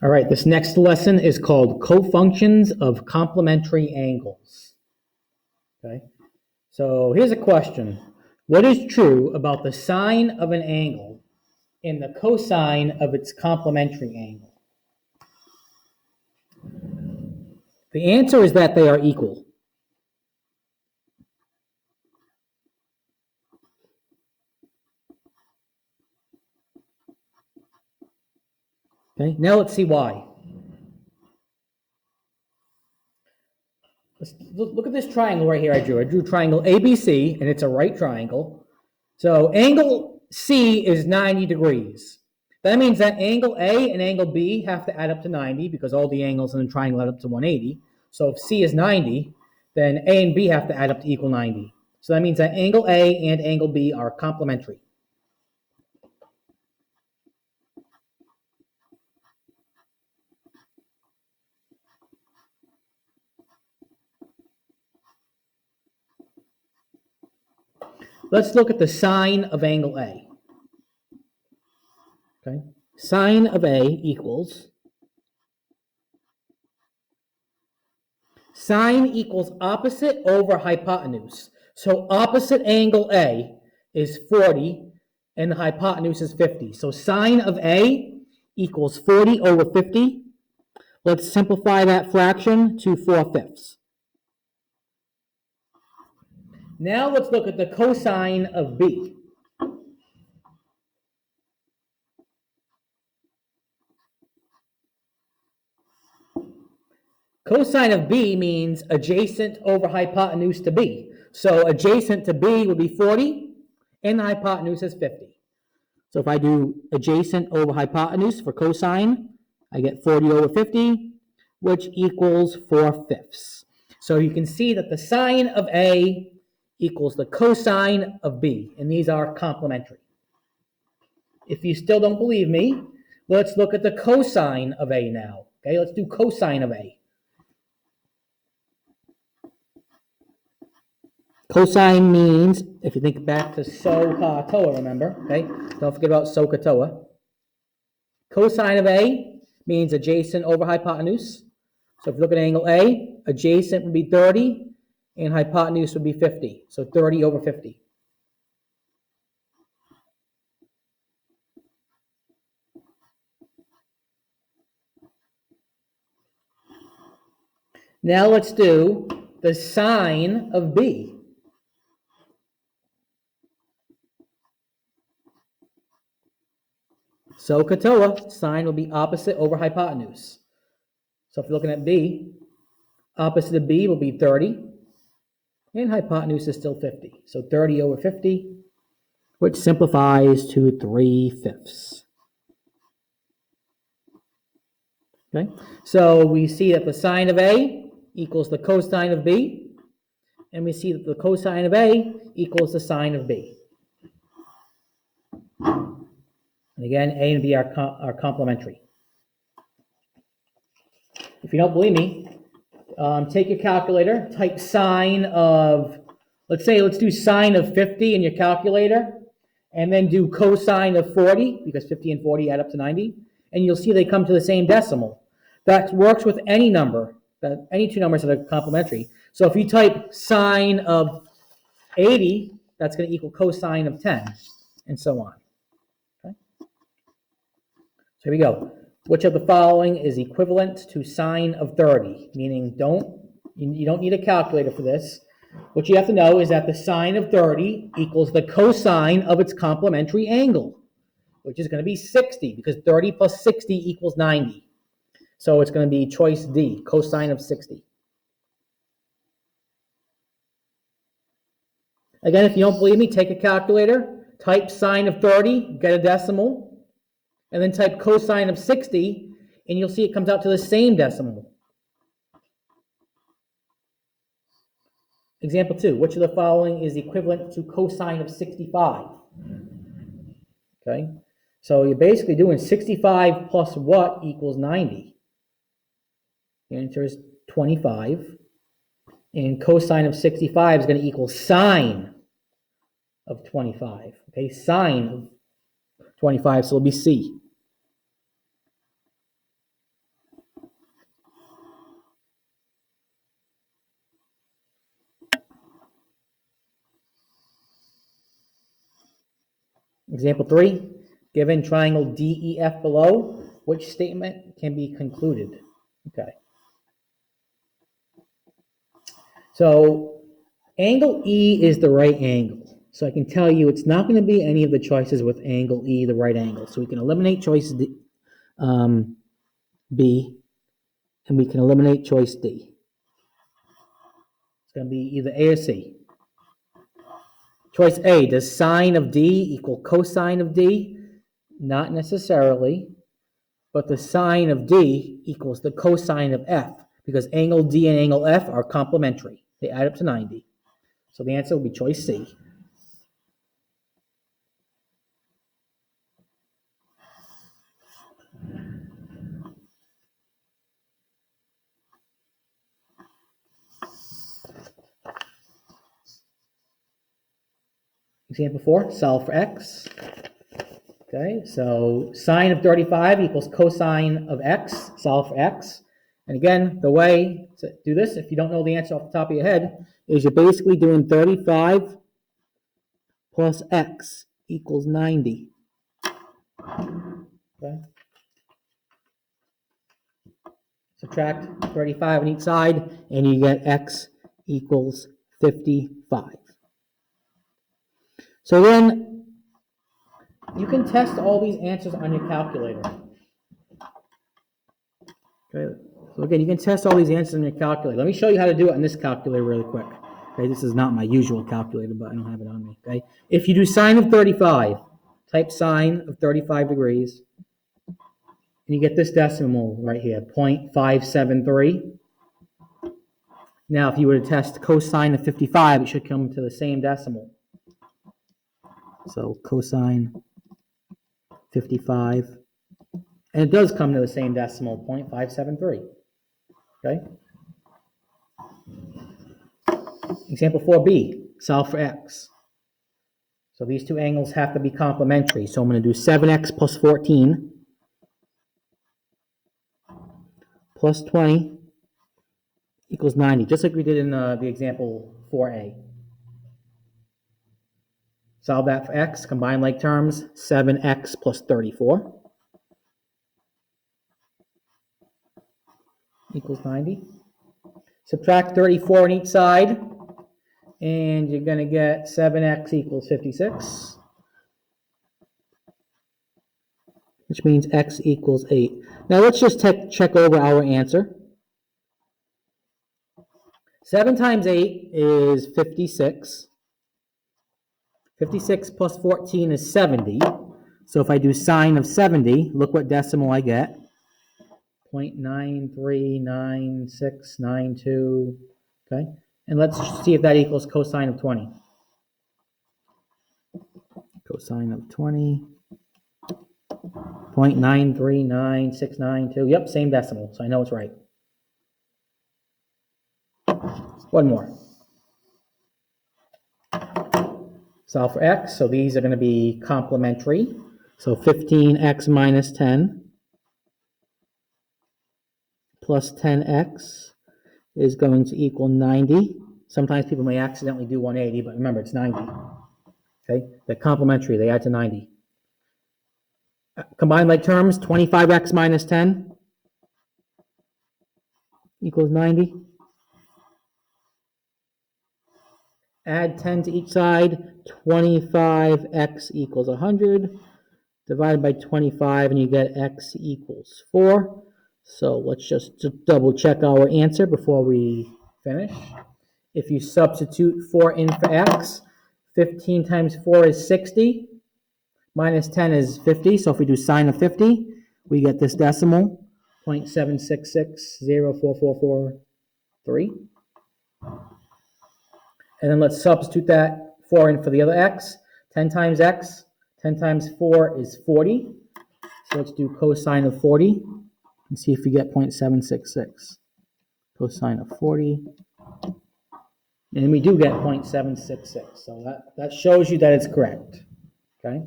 All right, this next lesson is called Cofunctions of Complementary Angles. Okay, so here's a question. What is true about the sine of an angle and the cosine of its complementary angle? The answer is that they are equal. Okay, now let's see why. Let's look at this triangle right here I drew. I drew triangle ABC, and it's a right triangle. So angle C is 90 degrees. That means that angle A and angle B have to add up to 90 because all the angles in the triangle add up to 180. So if C is 90, then A and B have to add up to equal 90. So that means that angle A and angle B are complementary. Let's look at the sine of angle A. Okay, sine of A equals sine equals opposite over hypotenuse. So opposite angle A is 40 and the hypotenuse is 50. So sine of A equals 40 over 50. Let's simplify that fraction to 4/5. Now let's look at the cosine of B. Cosine of B means adjacent over hypotenuse to B. So adjacent to B would be 40, and the hypotenuse is 50. So if I do adjacent over hypotenuse for cosine, I get 40 over 50, which equals 4/5. So you can see that the sine of A equals the cosine of B, and these are complementary. If you still don't believe me, let's look at the cosine of A now. Okay, let's do cosine of A. Cosine means, if you think back to SOHCAHTOA, remember, okay? Don't forget about SOHCAHTOA. Cosine of A means adjacent over hypotenuse. So if you look at angle A, adjacent would be 30, and hypotenuse would be 50. So 30 over 50. Now let's do the sine of B. SOHCAHTOA, sine will be opposite over hypotenuse. So if you're looking at B, opposite of B will be 30, and hypotenuse is still 50. So 30 over 50, which simplifies to 3/5. Okay, so we see that the sine of A equals the cosine of B, and we see that the cosine of A equals the sine of B. And again, A and B are complementary. If you don't believe me, take your calculator, type sine of, let's do sine of 50 in your calculator, and then do cosine of 40, because 50 and 40 add up to 90, and you'll see they come to the same decimal. That works with any number, any two numbers that are complementary. So if you type sine of 80, that's going to equal cosine of 10, and so on. Okay? So here we go. Which of the following is equivalent to sine of 30? Meaning you don't need a calculator for this. What you have to know is that the sine of 30 equals the cosine of its complementary angle, which is going to be 60, because 30 plus 60 equals 90. So it's going to be choice D, cosine of 60. Again, if you don't believe me, take a calculator, type sine of 30, get a decimal, and then type cosine of 60, and you'll see it comes out to the same decimal. Example 2, which of the following is equivalent to cosine of 65? Okay, so you're basically doing 65 plus what equals 90? The answer is 25. And cosine of 65 is going to equal sine of 25. Okay, sine of 25, so it'll be C. Example 3, given triangle DEF below, which statement can be concluded? Okay. So angle E is the right angle. So I can tell you it's not going to be any of the choices with angle E, the right angle. So we can eliminate choice B, and we can eliminate choice D. It's going to be either A or C. Choice A, does sine of D equal cosine of D? Not necessarily, but the sine of D equals the cosine of F, because angle D and angle F are complementary. They add up to 90. So the answer will be choice C. Example 4, solve for x. Okay, so sine of 35 equals cosine of x, solve for x. And again, the way to do this, if you don't know the answer off the top of your head, is you're basically doing 35 plus x equals 90. Okay. Subtract 35 on each side, and you get x equals 55. So then, you can test all these answers on your calculator. Okay. So again, you can test all these answers on your calculator. Let me show you how to do it on this calculator really quick. Okay, this is not my usual calculator, but I don't have it on me. Okay, if you do sine of 35, type sine of 35 degrees, and you get this decimal right here, 0.573. Now, if you were to test cosine of 55, it should come to the same decimal. So cosine 55, and it does come to the same decimal, 0.573. Okay. Example 4b, solve for x. So these two angles have to be complementary. So I'm going to do 7x plus 14 plus 20 equals 90, just like we did in the example 4a. Solve that for x, combine like terms, 7x plus 34 equals 90. Subtract 34 on each side, and you're going to get 7x equals 56, which means x equals 8. Now let's just check over our answer. 7 times 8 is 56. 56 plus 14 is 70. So if I do sine of 70, look what decimal I get. 0.939692. Okay? And let's see if that equals cosine of 20. Cosine of 20. 0.939692. Yep, same decimal, so I know it's right. One more. Solve for x, so these are going to be complementary. So 15x minus 10 plus 10x is going to equal 90. Sometimes people may accidentally do 180, but remember, it's 90. Okay, they're complementary, they add to 90. Combine like terms, 25x minus 10 equals 90. Add 10 to each side, 25x equals 100. Divided by 25, and you get x equals 4. So let's just double check our answer before we finish. If you substitute 4 in for x, 15 times 4 is 60, minus 10 is 50, so if we do sine of 50, we get this decimal, 0.766044443. And then let's substitute that 4 in for the other x. 10 times x, 10 times 4 is 40. So let's do cosine of 40 and see if we get 0.766. Cosine of 40. And we do get 0.766. So that shows you that it's correct. Okay.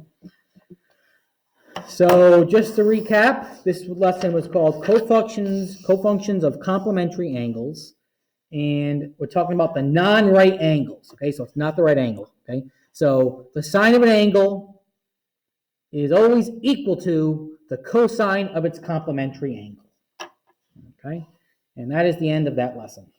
So just to recap, this lesson was called Cofunctions of Complementary Angles. And we're talking about the non-right angles. Okay, so it's not the right angle. Okay, so the sine of an angle is always equal to the cosine of its complementary angle. Okay? And that is the end of that lesson.